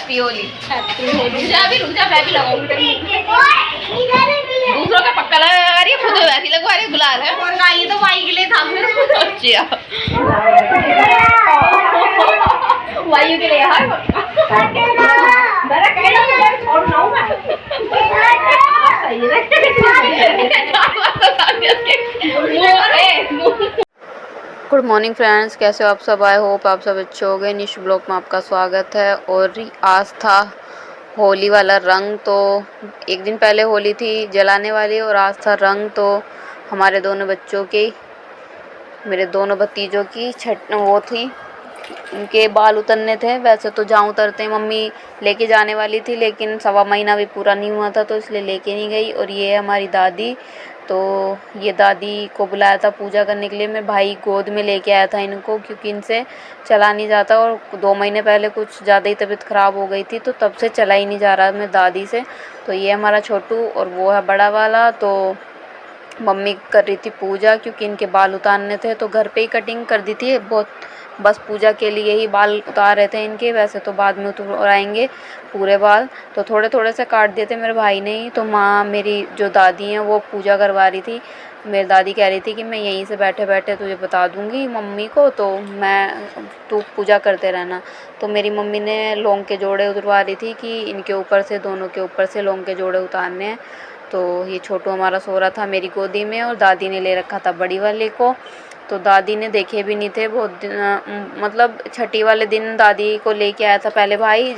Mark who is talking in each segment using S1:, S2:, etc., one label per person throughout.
S1: Happy Holi. रुक जा मैं भी लगाऊंगी। दूसरों का पक्का लगा रही है, खुद वैसी लगवा रही है, बुला रहे हैं। और ये तो भाई के लिए था फिर। अच्छा वायु के लिए यार गुड मॉर्निंग फ्रेंड्स, कैसे हो आप सब? आई होप आप सब अच्छे हो गए। निश ब्लॉग में आपका स्वागत है। और आज था होली वाला रंग, तो एक दिन पहले होली थी जलाने वाली और आज था रंग। तो हमारे दोनों बच्चों की, मेरे दोनों भतीजों की छठ वो थी, उनके बाल उतरने थे। वैसे तो जहाँ उतरते हैं मम्मी लेके जाने वाली थी, लेकिन 1.25 महीना भी पूरा नहीं हुआ था तो इसलिए लेके नहीं गई। और ये हमारी दादी, तो ये दादी को बुलाया था पूजा करने के लिए। मेरे भाई गोद में लेके आया था इनको, क्योंकि इनसे चला नहीं जाता और 2 महीने पहले कुछ ज़्यादा ही तबीयत ख़राब हो गई थी, तो तब से चला ही नहीं जा रहा मेरी दादी से। तो ये हमारा छोटू और वो है बड़ा वाला। तो मम्मी कर रही थी पूजा, क्योंकि इनके बाल उतारने थे, तो घर पे ही कटिंग कर दी थी बहुत, बस पूजा के लिए ही बाल उतार रहे थे इनके। वैसे तो बाद में उतराएंगे पूरे बाल, तो थोड़े थोड़े से काट दिए थे मेरे भाई ने ही। तो माँ मेरी जो दादी हैं वो पूजा करवा रही थी। मेरी दादी कह रही थी कि मैं यहीं से बैठे बैठे तुझे बता दूंगी मम्मी को, तो तू पूजा करते रहना। तो मेरी मम्मी ने लौंग के जोड़े उतरवा रही थी कि इनके ऊपर से, दोनों के ऊपर से लौंग के जोड़े उतारने हैं। तो ये छोटू हमारा सो रहा था मेरी गोदी में और दादी ने ले रखा था बड़ी वाले को। तो दादी ने देखे भी नहीं थे बहुत दिन, मतलब छठी वाले दिन दादी को लेके आया था पहले भाई।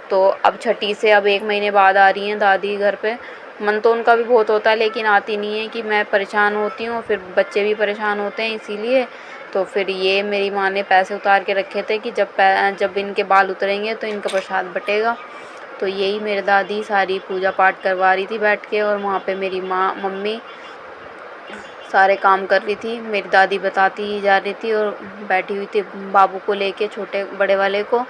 S1: तो अब छठी से अब 1 महीने बाद आ रही हैं दादी घर पे। मन तो उनका भी बहुत होता है, लेकिन आती नहीं है कि मैं परेशान होती हूँ, फिर बच्चे भी परेशान होते हैं इसीलिए। तो फिर ये मेरी माँ ने पैसे उतार के रखे थे कि जब इनके बाल उतरेंगे तो इनका प्रसाद बटेगा। तो यही मेरी दादी सारी पूजा पाठ करवा रही थी बैठ के, और वहाँ पे मेरी मम्मी सारे काम कर रही थी। मेरी दादी बताती ही जा रही थी और बैठी हुई थी बाबू को लेके, छोटे बड़े वाले को।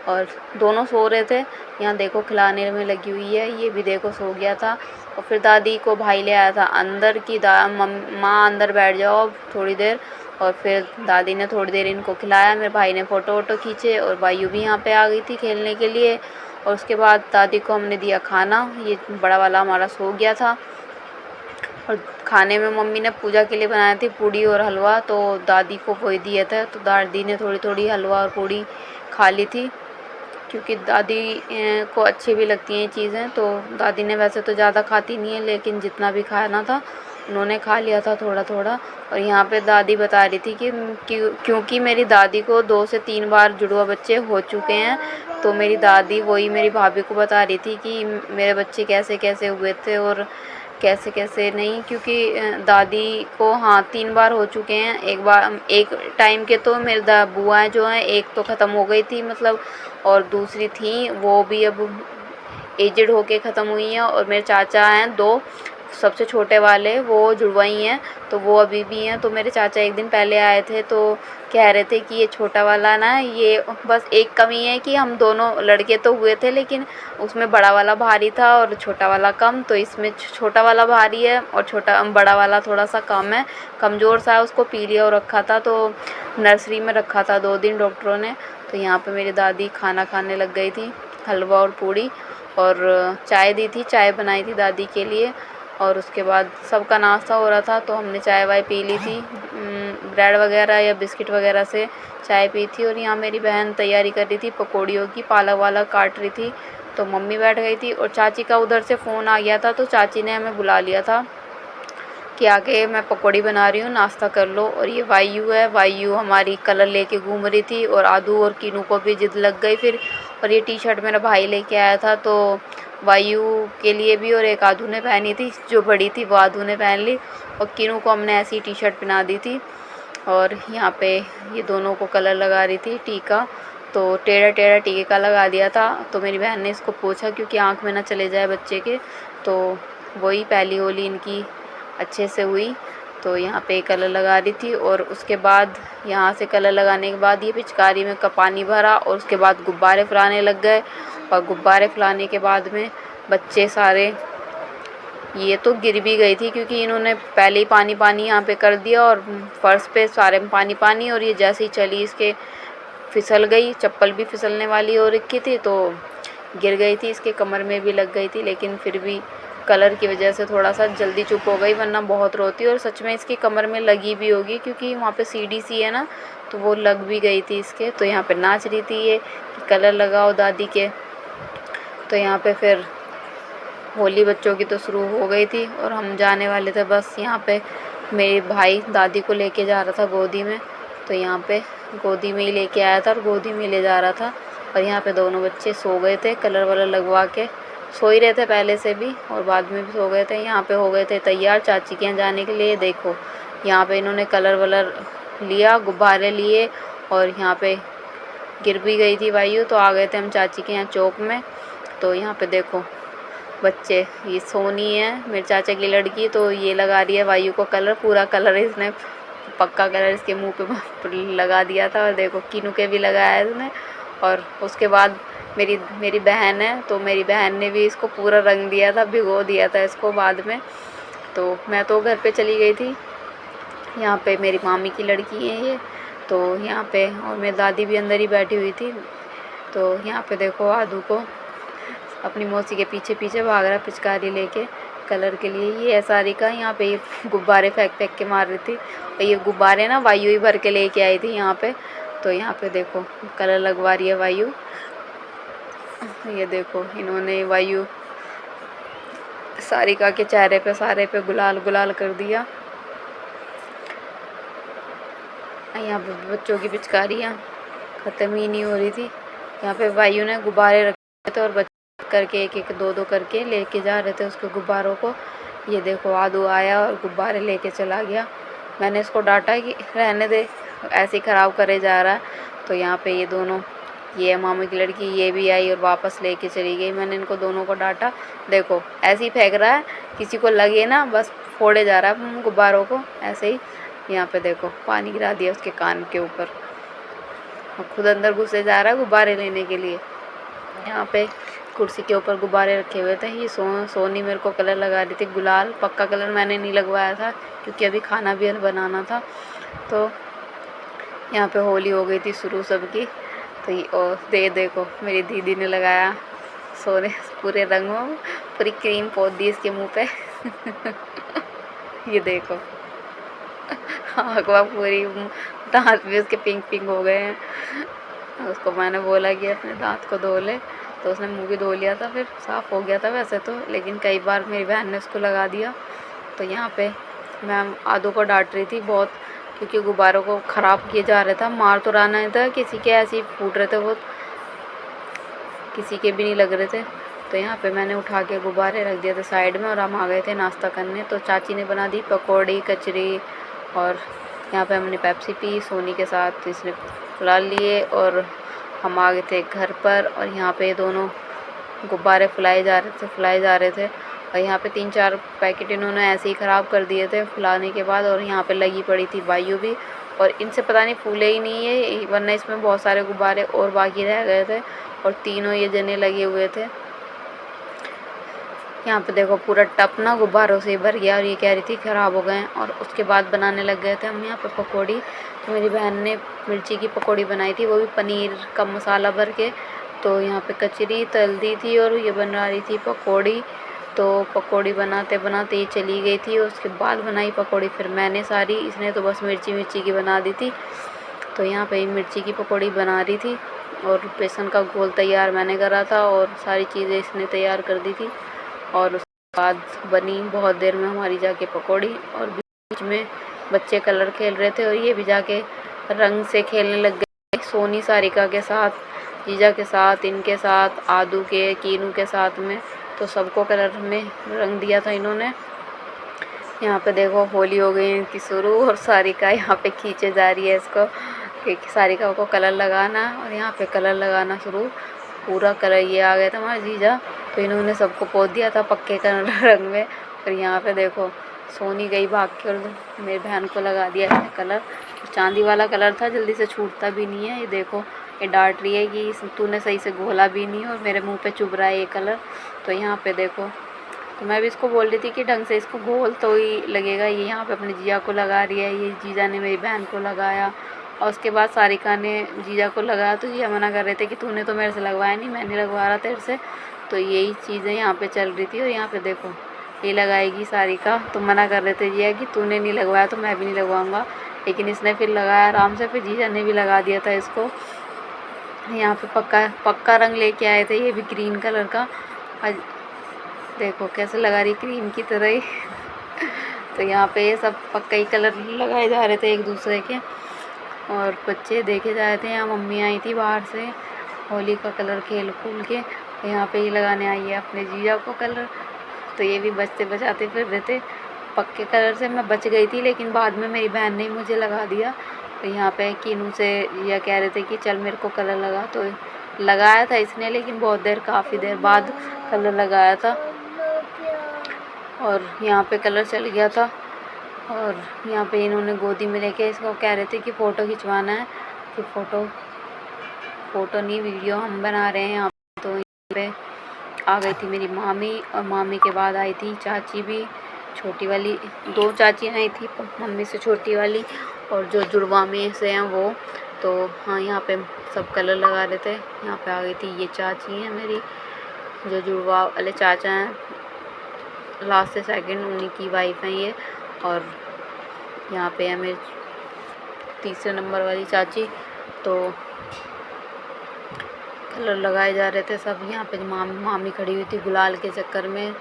S1: और दोनों सो रहे थे। यहाँ देखो खिलाने में लगी हुई है, ये भी देखो सो गया था। और फिर दादी को भाई ले आया था अंदर की माँ अंदर बैठ जाओ थोड़ी देर। और फिर दादी ने थोड़ी देर इनको खिलाया, मेरे भाई ने फ़ोटो वोटो खींचे और वायु भी यहाँ पे आ गई थी खेलने के लिए। और उसके बाद दादी को हमने दिया खाना। ये बड़ा वाला हमारा सो गया था। और खाने में मम्मी ने पूजा के लिए बनाई थी पूड़ी और हलवा, तो दादी को वही दिया था। तो दादी ने थोड़ी थोड़ी हलवा और पूड़ी खा ली थी, क्योंकि दादी को अच्छी भी लगती हैं ये चीज़ें। तो दादी ने वैसे तो ज़्यादा खाती नहीं है, लेकिन जितना भी खाना था उन्होंने खा लिया था थोड़ा थोड़ा। और यहाँ पे दादी बता रही थी कि क्योंकि मेरी दादी को 2 से 3 बार जुड़वा बच्चे हो चुके हैं, तो मेरी दादी वही मेरी भाभी को बता रही थी कि मेरे बच्चे कैसे कैसे हुए थे और कैसे कैसे नहीं। क्योंकि दादी को हाँ 3 बार हो चुके हैं। एक टाइम के तो मेरे बुआ जो हैं, एक तो ख़त्म हो गई थी मतलब, और दूसरी थी वो भी अब एजड होके ख़त्म हुई हैं। और मेरे चाचा हैं 2, सबसे छोटे वाले वो जुड़वाई हैं, तो वो अभी भी हैं। तो मेरे चाचा एक दिन पहले आए थे तो कह रहे थे कि ये छोटा वाला ना, ये बस एक कमी है कि हम दोनों लड़के तो हुए थे, लेकिन उसमें बड़ा वाला भारी था और छोटा वाला कम। तो इसमें छोटा वाला भारी है और बड़ा वाला थोड़ा सा कम है, कमज़ोर सा है। उसको पीलिया और रखा था, तो नर्सरी में रखा था 2 दिन डॉक्टरों ने। तो यहाँ पे मेरी दादी खाना खाने लग गई थी, हलवा और पूड़ी, और चाय दी थी, चाय बनाई थी दादी के लिए। और उसके बाद सबका नाश्ता हो रहा था, तो हमने चाय वाय पी ली थी, ब्रेड वगैरह या बिस्किट वगैरह से चाय पी थी। और यहाँ मेरी बहन तैयारी कर रही थी पकौड़ियों की, पालक वाला काट रही थी। तो मम्मी बैठ गई थी और चाची का उधर से फ़ोन आ गया था, तो चाची ने हमें बुला लिया था कि आके मैं पकौड़ी बना रही हूँ, नाश्ता कर लो। और ये वायु है, वायु हमारी कलर लेके घूम रही थी, और आदू और कीनू को भी जिद लग गई फिर। और ये टी-शर्ट मेरा भाई लेके आया था, तो वायु के लिए भी और एक आदू ने पहनी थी, जो बड़ी थी वो आदू ने पहन ली, और कीनू को हमने ऐसी टी-शर्ट पहना दी थी। और यहाँ पे ये दोनों को कलर लगा रही थी टीका, तो टेढ़ा टेढ़ा टीके का लगा दिया था। तो मेरी बहन ने इसको पोंछा, क्योंकि आँख में ना चले जाए बच्चे के। तो वही पहली होली इनकी अच्छे से हुई। तो यहाँ पे कलर लगा रही थी, और उसके बाद यहाँ से कलर लगाने के बाद ये पिचकारी में का पानी भरा, और उसके बाद गुब्बारे फुलाने लग गए। और गुब्बारे फुलाने के बाद में बच्चे सारे, ये तो गिर भी गई थी क्योंकि इन्होंने पहले ही पानी पानी यहाँ पे कर दिया, और फर्श पे सारे में पानी पानी। और ये जैसे ही चली इसके फिसल गई, चप्पल भी फिसलने वाली हो रखी थी तो गिर गई थी, इसके कमर में भी लग गई थी, लेकिन फिर भी कलर की वजह से थोड़ा सा जल्दी चुप हो गई, वरना बहुत रोती। और सच में इसकी कमर में लगी भी होगी क्योंकि वहाँ पे सीढ़ी सी है ना, तो वो लग भी गई थी इसके। तो यहाँ पे नाच रही थी ये कि कलर लगाओ दादी के। तो यहाँ पे फिर होली बच्चों की तो शुरू हो गई थी और हम जाने वाले थे बस। यहाँ पे मेरे भाई दादी को लेके जा रहा था गोदी में, तो यहाँ पे गोदी में ही लेके आया था और गोदी में ले जा रहा था। और यहाँ पे दोनों बच्चे सो गए थे, कलर वलर लगवा के सो ही रहे थे पहले से भी और बाद में भी सो गए थे। यहाँ पे हो गए थे तैयार चाची के यहाँ जाने के लिए। देखो यहाँ पे इन्होंने कलर वलर लिया, गुब्बारे लिए और यहाँ पे गिर भी गई थी वायु, तो आ गए थे हम चाची के यहाँ चौक में। तो यहाँ पे देखो बच्चे, ये सोनी है मेरे चाचा की लड़की, तो ये लगा रही है वायु को कलर, पूरा कलर इसने पक्का कलर इसके मुंह पे लगा दिया था। और देखो कीनू के भी लगाया है उसने। और उसके बाद मेरी बहन है, तो मेरी बहन ने भी इसको पूरा रंग दिया था, भिगो दिया था इसको बाद में। तो मैं तो घर पे चली गई थी। यहाँ पे मेरी मामी की लड़की है ये, तो यहाँ पे और मेरी दादी भी अंदर ही बैठी हुई थी। तो यहाँ पे देखो आदू को अपनी मौसी के पीछे पीछे भाग रहा पिचकारी लेके कलर के लिए। ये है सारिका, यहाँ पे ये गुब्बारे फेंक फेंक के मार रही थी। और ये गुब्बारे ना वायु ही भर के लेके आई थी यहाँ पे। तो यहाँ पे देखो कलर लगवा रही है वायु। ये देखो इन्होंने वायु सारिका के चेहरे पे सारे पे गुलाल गुलाल कर दिया। यहाँ पे बच्चों की पिचकारियाँ ख़त्म ही नहीं हो रही थी। यहाँ पे वायु ने गुब्बारे रखे थे और बच्चे करके एक एक दो दो करके लेके जा रहे थे उसके गुब्बारों को। ये देखो आदू आया और गुब्बारे लेके चला गया। मैंने इसको डांटा कि रहने दे, ऐसे ही ख़राब करे जा रहा है। तो यहाँ पे ये दोनों, ये मामा की लड़की, ये भी आई और वापस लेके चली गई। मैंने इनको दोनों को डांटा, देखो ऐसे ही फेंक रहा है, किसी को लगे ना बस फोड़े जा रहा है गुब्बारों को ऐसे ही। यहाँ पे देखो पानी गिरा दिया उसके कान के ऊपर और खुद अंदर घुसे जा रहा है गुब्बारे लेने के लिए। यहाँ पे कुर्सी के ऊपर गुब्बारे रखे हुए थे। ये सोनी मेरे को कलर लगा रही थी, गुलाल। पक्का कलर मैंने नहीं लगवाया था क्योंकि अभी खाना भी बनाना था। तो यहाँ पे होली हो गई थी शुरू सबकी। तो ये और देखो मेरी दीदी ने लगाया सोने पूरे रंगों, पूरी क्रीम पोत दी इसके मुंह पे ये देखो आँखों पूरी, दांत भी उसके पिंक पिंक हो गए हैं। उसको मैंने बोला कि अपने दांत को धो ले, तो उसने मुंह भी धो लिया था, फिर साफ़ हो गया था वैसे तो, लेकिन कई बार मेरी बहन ने उसको लगा दिया। तो यहाँ पे मैं आदू को डांट रही थी बहुत क्योंकि गुब्बारों को ख़राब किए जा रहा था। मार तो रहा नहीं था, किसी के ऐसे ही फूट रहे थे, वो किसी के भी नहीं लग रहे थे। तो यहाँ पे मैंने उठा के गुब्बारे रख दिए थे साइड में और हम आ गए थे नाश्ता करने। तो चाची ने बना दी पकौड़ी कचरी और यहाँ पे हमने पेप्सी पी सोनी के साथ, इसने फुलाल लिए और हम आ गए थे घर पर। और यहाँ पे दोनों गुब्बारे फुलाए जा रहे थे और यहाँ पे 3-4 पैकेट इन्होंने ऐसे ही ख़राब कर दिए थे फुलाने के बाद। और यहाँ पे लगी पड़ी थी वायु भी, और इनसे पता नहीं फूले ही नहीं है, वरना इसमें बहुत सारे गुब्बारे और बाकी रह गए थे और तीनों ये जने लगे हुए थे। यहाँ पे देखो पूरा टप ना गुब्बारों से भर गया और ये कह रही थी ख़राब हो गए। और उसके बाद बनाने लग गए थे हम यहाँ पे पकौड़ी। तो मेरी बहन ने मिर्ची की पकौड़ी बनाई थी, वो भी पनीर का मसाला भर के। तो यहाँ पे कचरी तल दी थी और ये बना रही थी पकौड़ी। तो पकौड़ी बनाते बनाते ये चली गई थी और उसके बाद बनाई पकौड़ी फिर मैंने सारी, इसने तो बस मिर्ची की बना दी थी। तो यहाँ पे मिर्ची की पकौड़ी बना रही थी और बेसन का घोल तैयार मैंने करा था और सारी चीज़ें इसने तैयार कर दी थी। और उसके बाद बनी बहुत देर में हमारी जाके पकौड़ी और बीच में बच्चे कलर खेल रहे थे और ये भी जाके रंग से खेलने लग गए सोनी सारिका के साथ, जीजा के साथ, इनके साथ, आदू के, कीनू के साथ में। तो सबको कलर में रंग दिया था इन्होंने। यहाँ पे देखो होली हो गई इनकी शुरू और सारिका यहाँ पे खींचे जा रही है इसको कि सारिका को कलर लगाना। और यहाँ पे कलर लगाना शुरू, पूरा कलर ये आ गया था हमारा जीजा, तो इन्होंने सबको पोत दिया था पक्के रंग में। और यहाँ पे देखो सोनी गई भाग के और मेरी बहन को लगा दिया इसने कलर। चांदी वाला कलर था, जल्दी से छूटता भी नहीं है। ये देखो ये डांट रही है कि तूने सही से घोला भी नहीं और मेरे मुंह पे चुभ रहा है ये कलर। तो यहाँ पे देखो, तो मैं भी इसको बोल रही थी कि ढंग से इसको घोल तो ही लगेगा। ये यहाँ पे अपने जीजा को लगा रही है, ये जीजा ने मेरी बहन को लगाया और उसके बाद सारिका ने जीजा को लगाया तो जीजा मना कर रहे थे कि तूने तो मेरे से लगवाया नहीं, मैं नहीं लगवा रहा तेरे से। तो यही चीज़ें यहाँ पे चल रही थी। और यहाँ पे देखो ये लगाएगी सारिका, तो मना कर रहे थे जीजा कि तूने नहीं लगवाया तो मैं भी नहीं लगवाऊंगा, लेकिन इसने फिर लगाया आराम से। फिर जीजा ने भी लगा दिया था इसको। यहाँ पे पक्का पक्का रंग लेके आए थे, ये भी ग्रीन कलर का। आज देखो कैसे लगा रही क्रीम की तरह ही। तो यहाँ पे ये सब पक्का ही कलर लगाए जा रहे थे एक दूसरे के, और बच्चे देखे जा रहे थे। यहाँ मम्मी आई थी बाहर से होली का कलर खेल खूल के, यहाँ पे ही लगाने आई है अपने जीजा को कलर। तो ये भी बचते बचाते फिर रहे थे। पक्के कलर से मैं बच गई थी, लेकिन बाद में मेरी बहन ने मुझे लगा दिया। तो यहाँ पे कीनू से यह कह रहे थे कि चल मेरे को कलर लगा, तो लगाया था इसने, लेकिन बहुत देर काफ़ी देर बाद कलर लगाया था। और यहाँ पे कलर चल गया था। और यहाँ पे इन्होंने गोदी में लेके इसको कह रहे थे कि फ़ोटो खिंचवाना है, कि फ़ोटो नहीं वीडियो हम बना रहे हैं यहाँ पे। तो यहाँ पे आ गई थी मेरी मामी, और मामी के बाद आई थी चाची भी, छोटी वाली। 2 चाची आई थी, मम्मी से छोटी वाली, और जो जुड़वा में से हैं वो। तो हाँ यहाँ पे सब कलर लगा रहे थे। यहाँ पे आ गई थी ये चाची हैं मेरी, जो जुड़वा वाले चाचा हैं, लास्ट से सेकंड उन्हीं की वाइफ हैं ये। और यहाँ पे है मेरी तीसरे नंबर वाली चाची। तो कलर लगाए जा रहे थे सब। यहाँ पे मामी खड़ी हुई थी गुलाल के चक्कर में।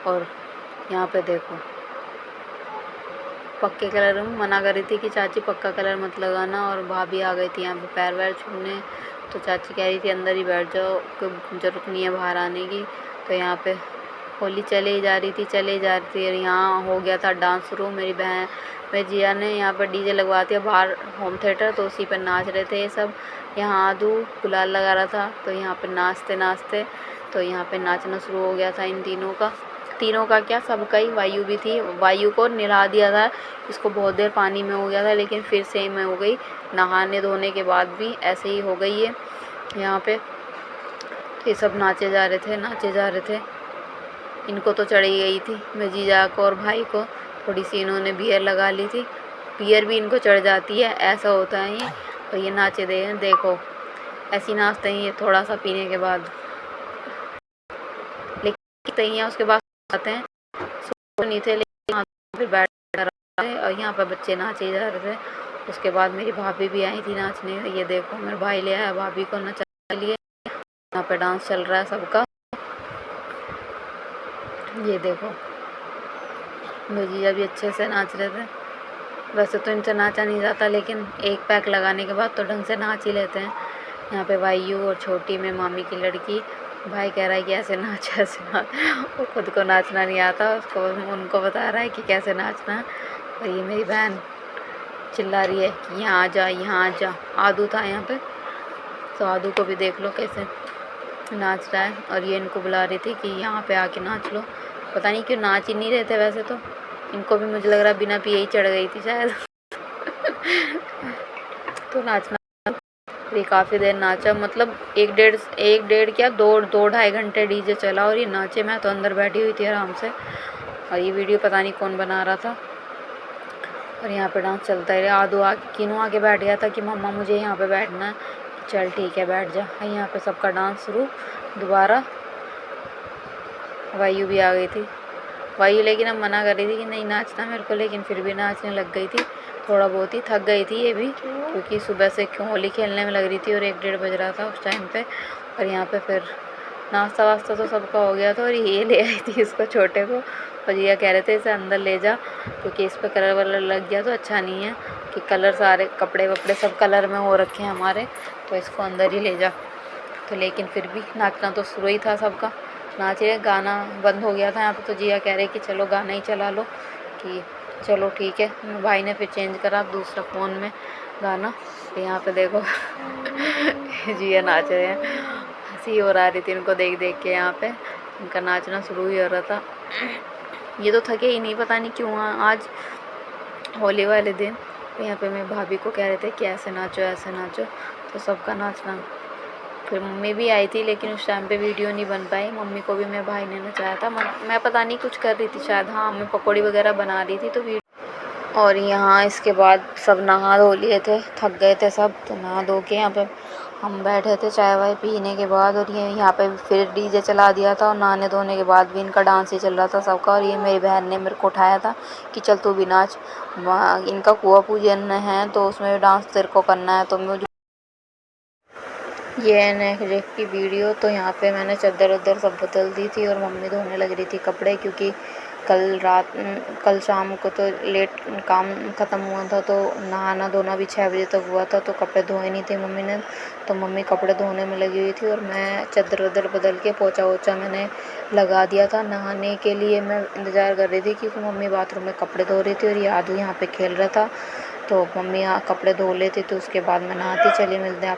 S1: और यहाँ पे देखो पक्के कलर में मना कर रही थी कि चाची पक्का कलर मत लगाना। और भाभी आ गई थी यहाँ पे पैर वैर छूने, तो चाची कह रही थी अंदर ही बैठ जाओ, कोई ज़रूरत नहीं है बाहर आने की। तो यहाँ पे होली चले जा रही थी और यहाँ हो गया था डांस शुरू। मेरी बहन मेरे जिया ने यहाँ पर डीजे लगवा दिया बाहर होम थिएटर, तो उसी पर नाच रहे थे ये सब। यहाँ आदू गुलाल लगा रहा था, तो यहाँ पे नाचते नाचते तो यहाँ पे नाचना शुरू हो गया था इन तीनों का क्या, सबका ही। वायु भी थी, वायु को नहला दिया था, इसको बहुत देर पानी में हो गया था, लेकिन फिर से में हो गई। नहाने धोने के बाद भी ऐसे ही हो गई है यहाँ पे। ये सब नाचे जा रहे थे। इनको तो चढ़ी गई थी, मेरे जीजा को और भाई को थोड़ी सी इन्होंने बियर लगा ली थी। बियर भी इनको चढ़ जाती है, ऐसा होता है ये। और ये नाचे देखो ऐसी नाचते हैं ये थोड़ा सा पीने के बाद, लेकिन हैं उसके बाद आते हैं। सो नहीं थे, लेकिन वहाँ फिर बैठ रहे और यहाँ पर बच्चे नाचे जा रहे थे। उसके बाद मेरी भाभी भी आई थी नाचने। ये देखो मेरा भाई ले आया भाभी को नचा लिए। यहाँ पे डांस चल रहा है सबका। ये देखो मेरे जीजा भी अच्छे से नाच रहे थे। वैसे तो इनसे नाचा नहीं जाता, लेकिन एक पैक लगाने के बाद तो ढंग से नाच ही लेते हैं। यहाँ पे वायु और छोटी में मामी की लड़की, भाई कह रहा है कि ऐसे नाच वो खुद को नाचना नहीं आता, उनको बता रहा है कि कैसे नाचना है। और ये मेरी बहन चिल्ला रही है कि यहाँ आ जा। आदू था यहाँ पे, तो आदू को भी देख लो कैसे नाच रहा है। और ये इनको बुला रही थी कि यहाँ पे आके नाच लो। पता नहीं क्यों नाच ही नहीं रहे थे, वैसे तो इनको भी मुझे लग रहा बिना पिए ही चढ़ गई थी शायद। तो नाचना ये काफ़ी देर नाचा, मतलब एक डेढ़ क्या 2-2-2.5 घंटे डीजे चला और ये नाचे। मैं तो अंदर बैठी हुई थी आराम से, और ये वीडियो पता नहीं कौन बना रहा था। और यहाँ पे डांस चलता ही रहा। आदू किनू आके बैठ गया था कि मम्मा मुझे यहाँ पे बैठना है। चल ठीक है बैठ जा। यहाँ पे सबका डांस शुरू दोबारा। वायु भी आ गई थी। वायु लेकिन अब मना कर रही थी कि नहीं नाचना मेरे को, लेकिन फिर भी नाचने लग गई थी। थोड़ा बहुत ही थक गई थी ये भी, क्योंकि सुबह से होली खेलने में लग रही थी और 1-1:30 बज रहा था उस टाइम पे। और यहाँ पे फिर नाश्ता वास्ता तो सबका हो गया था। और ये ले आई थी इसको छोटे को, और ये कह रहे थे इसे अंदर ले जा, क्योंकि इस पर कलर वलर लग गया तो अच्छा नहीं है कि कलर सारे कपड़े वपड़े सब कलर में हो रखे हैं हमारे, तो इसको अंदर ही ले जा। तो लेकिन फिर भी नाचना तो शुरू ही था सबका, नाचे। गाना बंद हो गया था यहाँ पे, तो जिया कह रहे कि चलो गाना ही चला लो, कि चलो ठीक है। भाई ने फिर चेंज करा दूसरा फ़ोन में गाना। तो यहाँ पे देखो जिया नाच रहे हैं, हंसी हो रही थी इनको देख देख के। यहाँ पे इनका नाचना शुरू ही हो रहा था। ये तो थके ही नहीं, पता नहीं क्यों आज होली वाले दिन। तो यहाँ पे मैं भाभी को कह रहे थे कि ऐसे नाचो, तो सबका नाचना। फिर मम्मी भी आई थी, लेकिन उस टाइम पे वीडियो नहीं बन पाई। मम्मी को भी मेरे भाई ने नचाया था। मैं पता नहीं कुछ कर रही थी शायद, हाँ मैं पकौड़ी वगैरह बना रही थी, तो और यहाँ इसके बाद सब नहा धो लिए थे, थक गए थे सब, तो नहा धो के यहाँ पे हम बैठे थे चाय वाय पीने के बाद। और ये यहाँ पे फिर डीजे चला दिया था और नहाने धोने के बाद भी इनका डांस ही चल रहा था सबका। और ये मेरी बहन ने मेरे को उठाया था कि चल तू भी नाच, इनका कुआं पूजन है तो उसमें डांस तेरे को करना है। तो मुझे ये है नेक्स्ट की वीडियो। तो यहाँ पे मैंने चादर उधर सब बदल दी थी और मम्मी धोने लग रही थी कपड़े, क्योंकि कल शाम को तो लेट काम ख़त्म हुआ था, तो नहाना धोना भी 6 बजे तक हुआ था, तो कपड़े धोए नहीं थे मम्मी ने। तो मम्मी कपड़े धोने में लगी हुई थी और मैं चादर उधर बदल के पोछा वोछा मैंने लगा दिया था। नहाने के लिए मैं इंतज़ार कर रही थी क्योंकि मम्मी बाथरूम में कपड़े धो रही थी और यादू यहाँ पे खेल रहा था। तो मम्मी यहाँ कपड़े धो लेती तो उसके बाद मैं नहाती। चलिए मिलते हैं